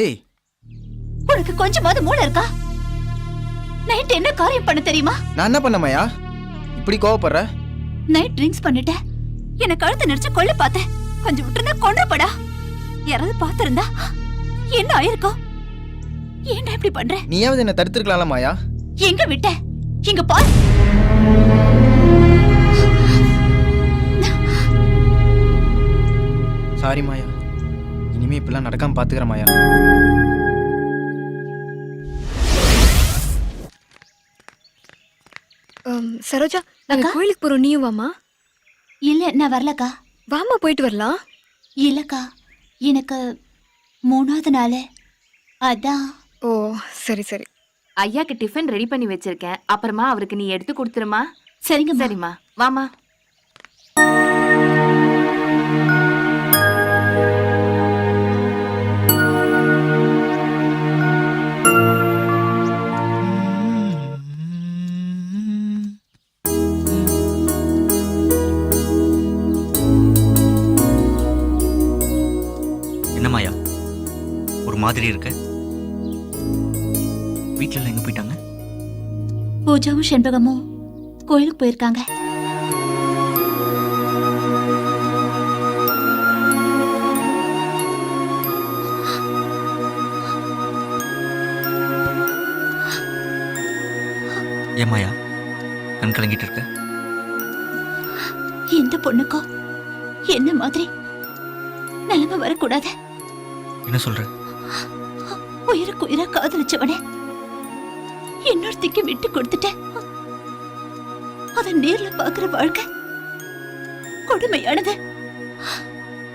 ஏய், உனக்கு கொஞ்சமாவது மூளை இருக்கா? நைட் என்ன காரியம் பண்ண தெரியுமா? நான் என்ன பண்ண மாயா இப்படி கோவப்படுற? நைட் ட்ரிங்க்ஸ் பண்ணிட்ட, என்ன கழுத்து நடிச்சு கொல்ல பார்த்தேன். கொஞ்சம் விட்டுருந்தா கொன்றப்படா. யாராவது பார்த்திருந்தா என்ன ஆயிருக்கும்? ஏன்டா இப்படி பண்ற? நீயாவது என்ன தடுத்துருக்கலாம்ல மாயா. எங்க விட்ட? இங்க பார். சாரி மாயா, இனிமே இப்பெல்லாம் நடக்காம பாத்துக்கிற மாயா. சரோஜா, நாங்க கோயிலுக்கு போறோம், நீயும் வாமா. இல்ல, நான் வரலக்கா. வாமா, போயிட்டு வரலாம். இல்லக்கா, எனக்கு 3வது நாள் அதான். ஓ சரி சரி. ஐயாக்கு டிஃபன் ரெடி பண்ணி வச்சிருக்கேன், அப்புறமா அவருக்கு நீ எடுத்து கொடுத்துருமா? சரிங்க. சரிம்மா, வாமா. என்னமாயா ஒரு மாதிரி இருக்க? வீட்டுல எங்க போயிட்டாங்க? பூஜாவும் செண்பகமும் கோயிலுக்கு போயிருக்காங்க. ஏமாயா கண் கலங்கிட்டு இருக்க? இந்த பொண்ணுக்கோ என்ன மாதிரி நிலைமை வரக்கூடாது. என்ன சொல்ற? உயிருக்கு உயிரா காதலிச்சவனே இன்னொருத்திக்கு விட்டு கொடுத்துட்டேன். அத நேர்ல பாக்குற வாழ்க்கை கொடுமையானது.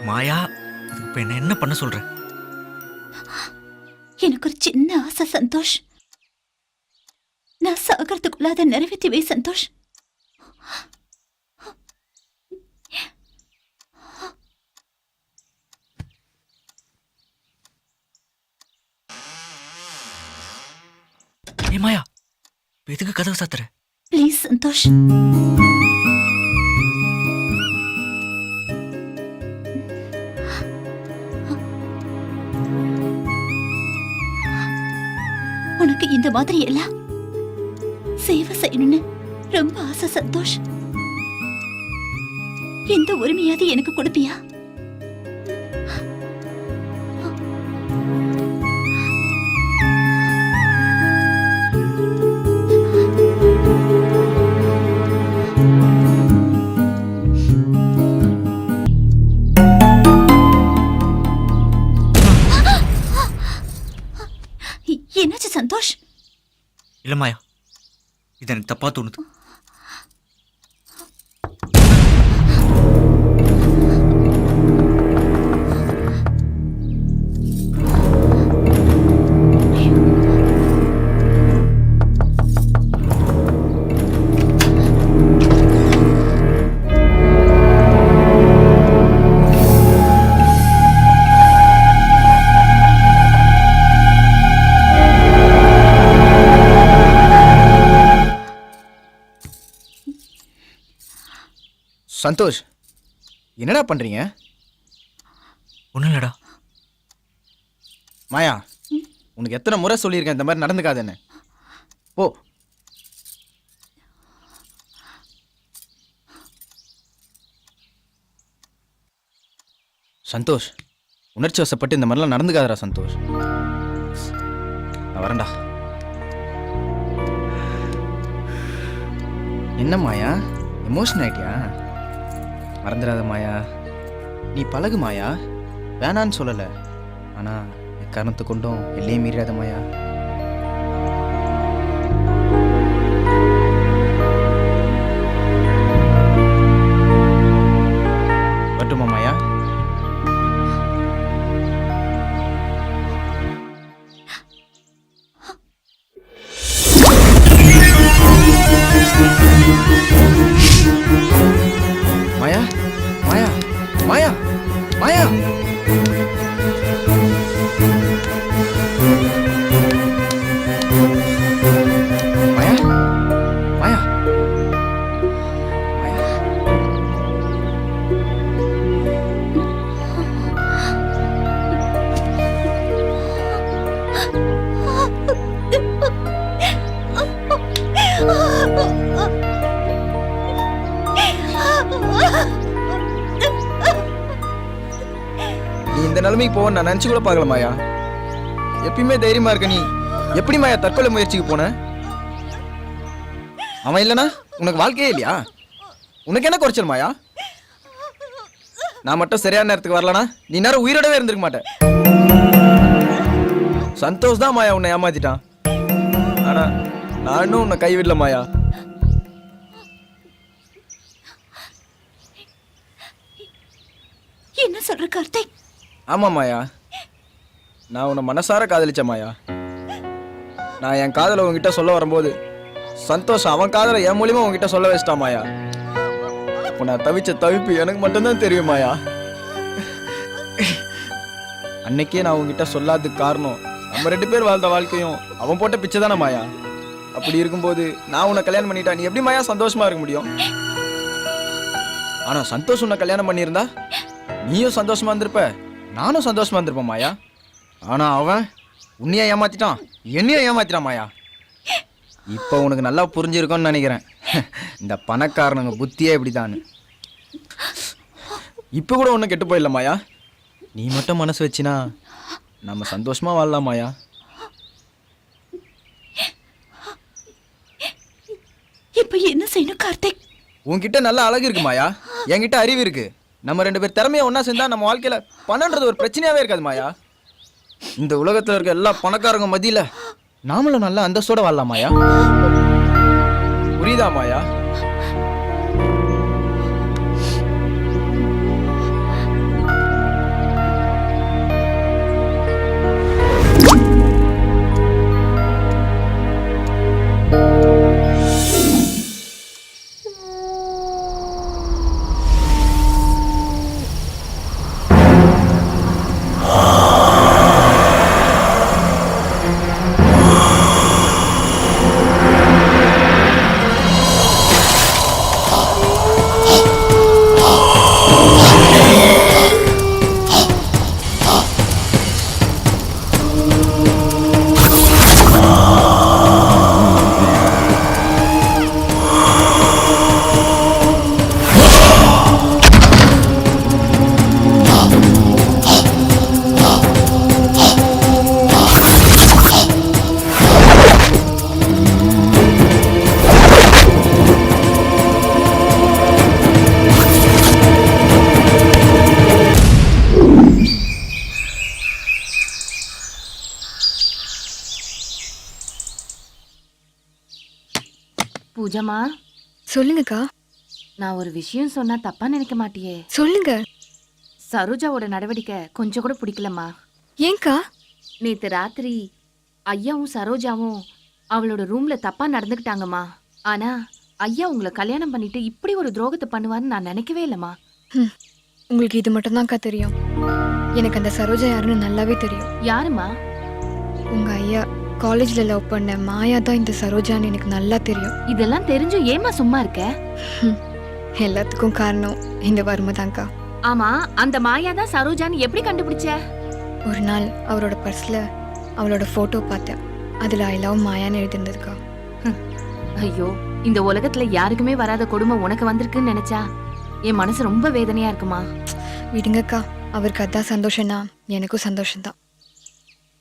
மாயா, அதுக்கு இப்ப என்ன பண்ண சொல்ற? எனக்கு ஒரு சின்ன ஆசை சந்தோஷ். நான் சாகிறதுக்குள்ள அதை நிறைவேற்றி வை சந்தோஷ். ஏ மாயா, எதுக்கு கதவு சாத்துற? ப்ளீஸ் சந்தோஷ். உனக்கு இந்த மாதிரி எல்லாம் சேவை செய்யணும்னு ரொம்ப ஆசை சந்தோஷ். எந்த உரிமையாவது எனக்கு கொடுப்பியா? என்னாச்சு சந்தோஷ்? இல்ல மாயா, இது எனக்கு தப்பா தோணுது. சந்தோஷ், என்னடா பண்றீங்க? ஒண்ணும் இல்லடா. மாயா, உனக்கு எத்தனை முறை சொல்லியிருக்கேன் இந்த மாதிரி நடந்துக்காதுன்னு. போ. சந்தோஷ், உணர்ச்சி வசப்பட்டு இந்த மாதிரிலாம் நடந்துக்காதடா சந்தோஷ். நான் வரேன்டா. என்ன மாயா, எமோஷன் ஆயிட்டியா? மறந்துடாத மாயா, நீ பழகு மாயா, வேணான்னு சொல்லலை. ஆனால் எக்காரணத்தை கொண்டும் எல்லையே மீறாத மாயா. வரட்டுமா மாயா? மாயா, மாயா, மாயா, மாயா. இந்த நிலைமைக்கு போக நான் நினைச்சு கூட பார்க்கல மாயா. எப்பயுமே தைரியமா இருக்க நீ எப்படி மாயா தற்கொலை முயற்சிக்கு போன? அவன் இல்லைனா உனக்கு வாழ்க்கையே இல்லையா? உனக்கு என்ன குறைச்சல் மாயா? நான் மட்டும் சரியான நேரத்துக்கு வரலனா நீ நேரம் உயிரோடவே இருந்திருக்க மாட்டேன். சந்தோஷ் தான் மாயா உன்னை ஏமாத்திட்டான். ஆனா நான் இன்னும் உன்னை கைவிடல மாயா. என்ன சொல்ற கார்த்திக்? ஆமா மாயா, நான் உன்னை மனசார காதலிச்ச மாயா. நான் என் காதலை உன்கிட்ட சொல்ல வரும்போது சந்தோஷ் அவன் காதலை என் மூலியமா உன்கிட்ட சொல்ல வச்சிட்டான் மாயா. இப்போ நான் தவிச்ச தவிப்பு எனக்கு மட்டும்தான் தெரியும் மாயா. அன்னைக்கே நான் உன்கிட்ட சொல்லாததுக்கு காரணம் நம்ம 2 பேர் வாழ்ந்த வாழ்க்கையும் அவன் போட்ட பிச்சை தானே மாயா. அப்படி இருக்கும்போது நான் உன்னை கல்யாணம் பண்ணிட்டா நீ எப்படி மாயா சந்தோஷமா இருக்க முடியும்? ஆனா சந்தோஷ் உன்னை கல்யாணம் பண்ணியிருந்தா நீயும் சந்தோஷமா இருந்திருப்ப, நானும் சந்தோஷமா இருந்திருப்பேன் மாயா. ஆனா அவன் உன்னைய ஏமாத்திட்டான், என்னையும் ஏமாத்திட்டான் மாயா. இப்போ உனக்கு நல்லா புரிஞ்சிருக்கும்னு நினைக்கிறேன் இந்த பணக்காரனுங்க புத்தியே இப்படிதான். இப்போ கூட ஒன்றும் கெட்டு போயிடல மாயா. நீ மட்டும் மனசு வச்சினா நம்ம சந்தோஷமா வாழலாம் மாயா. இப்ப என்ன செய்யணும் கார்த்திக்? உன்கிட்ட நல்ல அழகு இருக்கு மாயா, என்கிட்ட அறிவு இருக்கு. நம்ம 2 பேர் திறமையா ஒன்னா சேர்ந்தா நம்ம வாழ்க்கையில பணன்றது ஒரு பிரச்சனையாவே இருக்காது மாயா. இந்த உலகத்துல இருக்க எல்லா பணக்காரங்க மத்தியில நாமளும் நல்ல அந்தஸ்தோட வாழலாம் மாயா. புரியுதா மாயா? பூஜாமா, சொல்லுங்கக்கா. நான் ஒரு விஷயம் சொன்னா தப்பா நினைக்க மாட்டியே? சொல்லுங்க. சரோஜாவோட நடவடிக்கை கொஞ்சம் கூட பிடிக்கலம்மா. ஏன்க்கா? நேத்து ராத்திரி ஐயாவும் சரோஜாவும் அவளோட ரூம்ல தப்பா நடந்துக்கிட்டாங்கம்மா. ஆனா ஐயா உங்களை கல்யாணம் பண்ணிட்டு இப்படி ஒரு துரோகத்தை பண்ணுவாருன்னு நான் நினைக்கவே இல்லம்மா. உங்களுக்கு இது மட்டும்தான்க்கா தெரியும். எனக்கு அந்த சரோஜா யாருன்னு நல்லாவே தெரியும். யாருமா? உங்க ஐயா காலேஜ்ல லவ் பண்ண மாயா தான் இந்த சரோஜான்னு எனக்கு நல்லா தெரியும். இதெல்லாம் தெரிஞ்சும் ஏமா சும்மா இருக்க? எல்லாத்துக்கும் காரணம் இந்த வறுமை தான்க்கா. ஆமா, அந்த மாயா தான் சரோஜான்னு எப்படி கண்டுபிடிச்ச? ஒரு நாள் அவரோட பர்ஸ்ல அவளோட போட்டோ பார்த்தேன். அதுல ஐ லவ் மாயான்னு எழுதிருந்ததுக்கா. ஐயோ, இந்த உலகத்துல யாருக்குமே வராத கொடுமை உனக்கு வந்திருக்குன்னு நினைச்சா என் மனசு ரொம்ப வேதனையா இருக்குமா. விடுங்கக்கா, அவருக்கு அதான் சந்தோஷம்னா எனக்கும் சந்தோஷம்தான்.